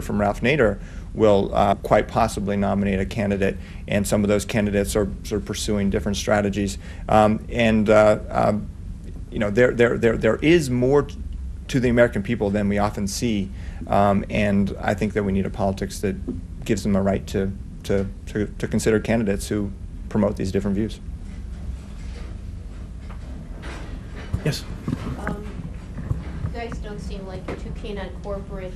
senator from Ralph Nader will quite possibly nominate a candidate, and some of those candidates are sort of pursuing different strategies. You know, there is more to the American people than we often see, and I think that we need a politics that gives them a right to consider candidates who promote these different views. Yes. You guys don't seem like you're too keen on corporate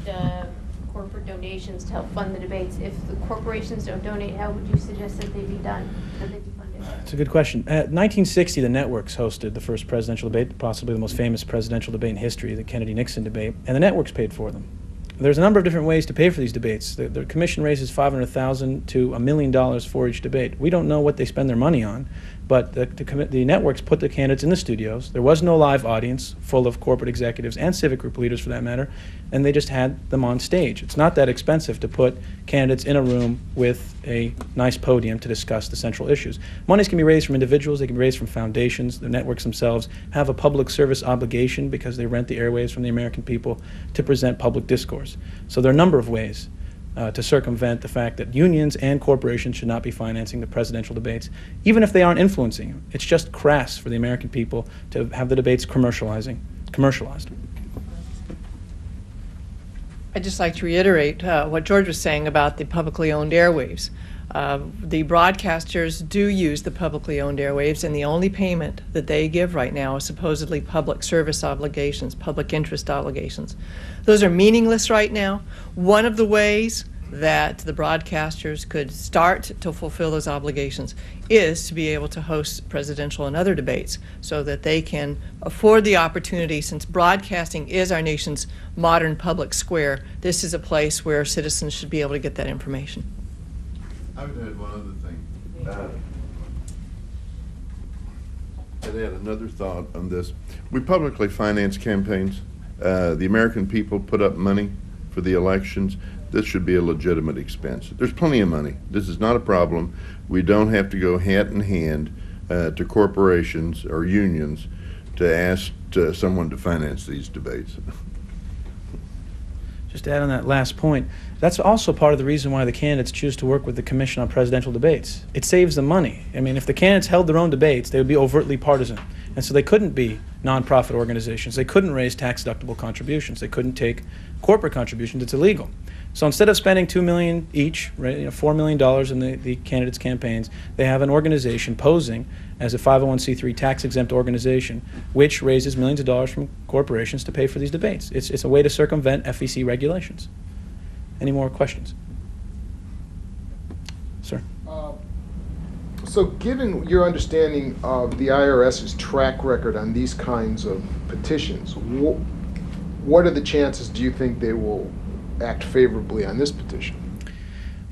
donations to help fund the debates. If the corporations don't donate, how would you suggest that they be done? That they be funded? It's a good question. 1960, the networks hosted the first presidential debate, possibly the most famous presidential debate in history, the Kennedy-Nixon debate, and the networks paid for them. There's a number of different ways to pay for these debates. The commission raises $500,000 to $1 million for each debate. We don't know what they spend their money on, but the networks put the candidates in the studios. There was no live audience full of corporate executives and civic group leaders, for that matter, and they just had them on stage. It's not that expensive to put candidates in a room with a nice podium to discuss the central issues. Monies can be raised from individuals, they can be raised from foundations. The networks themselves have a public service obligation because they rent the airwaves from the American people to present public discourse. So there are a number of ways to circumvent the fact that unions and corporations should not be financing the presidential debates, even if they aren't influencing them. It's just crass for the American people to have the debates commercialized. I'd just like to reiterate what George was saying about the publicly owned airwaves. The broadcasters do use the publicly owned airwaves, and the only payment that they give right now is supposedly public service obligations, public interest obligations. Those are meaningless right now. One of the ways that the broadcasters could start to fulfill those obligations is to be able to host presidential and other debates so that they can afford the opportunity. Since broadcasting is our nation's modern public square, this is a place where citizens should be able to get that information. I would add one other thing. I'd add another thought on this. We publicly finance campaigns. The American people put up money for the elections. This should be a legitimate expense. There's plenty of money. This is not a problem. We don't have to go hat in hand to corporations or unions to ask someone to finance these debates. Just to add on that last point, that's also part of the reason why the candidates choose to work with the Commission on Presidential Debates. It saves them money. I mean, if the candidates held their own debates, they would be overtly partisan. And so they couldn't be nonprofit organizations. They couldn't raise tax-deductible contributions. They couldn't take corporate contributions. It's illegal. So instead of spending $2 million each, right, $4 million in the candidates' campaigns, they have an organization posing as a 501c3 tax-exempt organization, which raises millions of dollars from corporations to pay for these debates. It's a way to circumvent FEC regulations. Any more questions? Sir. So given your understanding of the IRS's track record on these kinds of petitions, what are the chances, do you think, they will act favorably on this petition?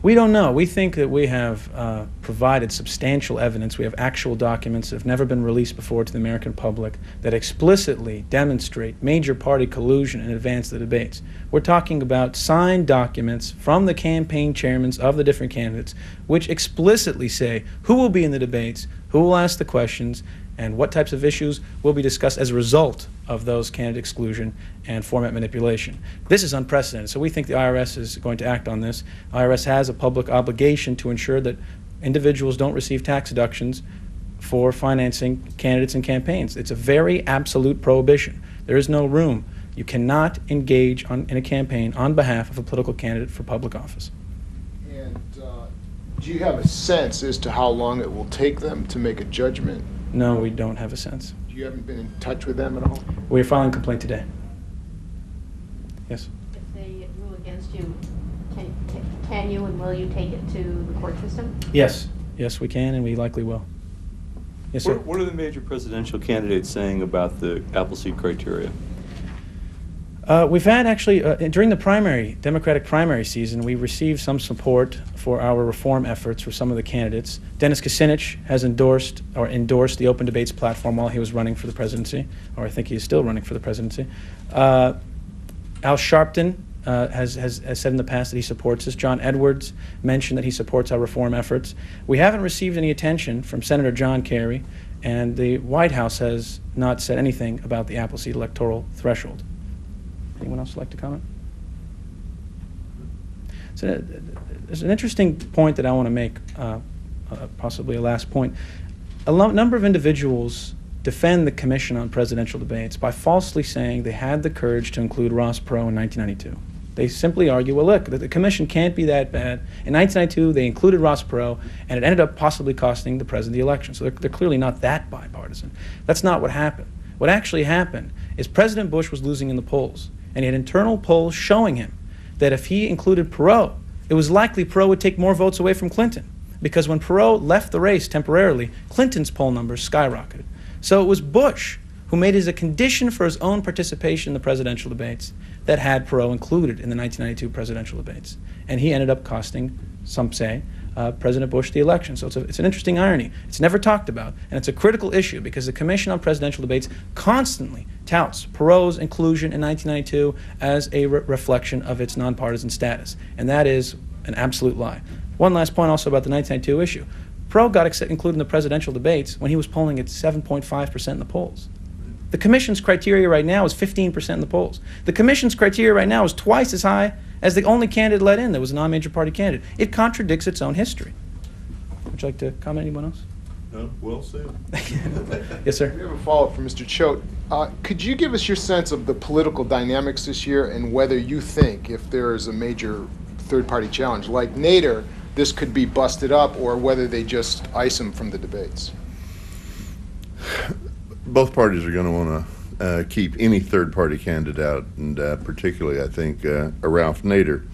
We don't know. We think that we have provided substantial evidence. We have actual documents that have never been released before to the American public that explicitly demonstrate major party collusion in advance of the debates. We're talking about signed documents from the campaign chairmen of the different candidates which explicitly say who will be in the debates, who will ask the questions, and what types of issues will be discussed as a result of those candidate exclusion and format manipulation. This is unprecedented, so we think the IRS is going to act on this. IRS has a public obligation to ensure that individuals don't receive tax deductions for financing candidates and campaigns. It's a very absolute prohibition. There is no room. You cannot engage in a campaign on behalf of a political candidate for public office. And do you have a sense as to how long it will take them to make a judgment? No, we don't have a sense. You haven't been in touch with them at all? We're filing a complaint today. Yes? If they rule against you, can you and will you take it to the court system? Yes. Yes, we can, and we likely will. Yes, sir? What are the major presidential candidates saying about the Appleseed criteria? We've had actually, during the Democratic primary season, we received some support for our reform efforts for some of the candidates. Dennis Kucinich has endorsed the open debates platform while he was running for the presidency, or I think he is still running for the presidency. Al Sharpton has said in the past that he supports this. John Edwards mentioned that he supports our reform efforts. We haven't received any attention from Senator John Kerry, and the White House has not said anything about the Appleseed electoral threshold. Anyone else like to comment? So there's an interesting point that I want to make, possibly a last point. Number of individuals defend the Commission on Presidential Debates by falsely saying they had the courage to include Ross Perot in 1992. They simply argue, well, look, the Commission can't be that bad. In 1992, they included Ross Perot, and it ended up possibly costing the president the election. So they're clearly not that bipartisan. That's not what happened. What actually happened is President Bush was losing in the polls, and he had internal polls showing him that if he included Perot, it was likely Perot would take more votes away from Clinton, because when Perot left the race temporarily, Clinton's poll numbers skyrocketed. So it was Bush who made it as a condition for his own participation in the presidential debates that had Perot included in the 1992 presidential debates. And he ended up costing, some say, President Bush the election. So it's an interesting irony. It's never talked about, and it's a critical issue because the Commission on Presidential Debates constantly touts Perot's inclusion in 1992 as a reflection of its nonpartisan status. And that is an absolute lie. One last point also about the 1992 issue. Perot got included in the presidential debates when he was polling at 7.5% in the polls. The Commission's criteria right now is 15% in the polls. The Commission's criteria right now is twice as high as the only candidate let in that was a non-major party candidate. It contradicts its own history. Would you like to comment, anyone else? No, well said. Yes, sir. We have a follow-up from Mr. Choate. Could you give us your sense of the political dynamics this year and whether you think if there is a major third-party challenge like Nader, this could be busted up, or whether they just ice him from the debates? Both parties are going to want to keep any third-party candidate out, and particularly, I think, Ralph Nader.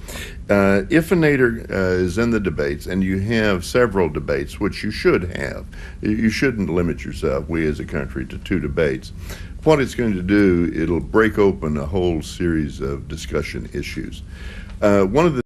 If a Nader is in the debates, and you have several debates, which you should have, you shouldn't limit yourself, we as a country, to 2 debates. What it's going to do, it'll break open a whole series of discussion issues. One of the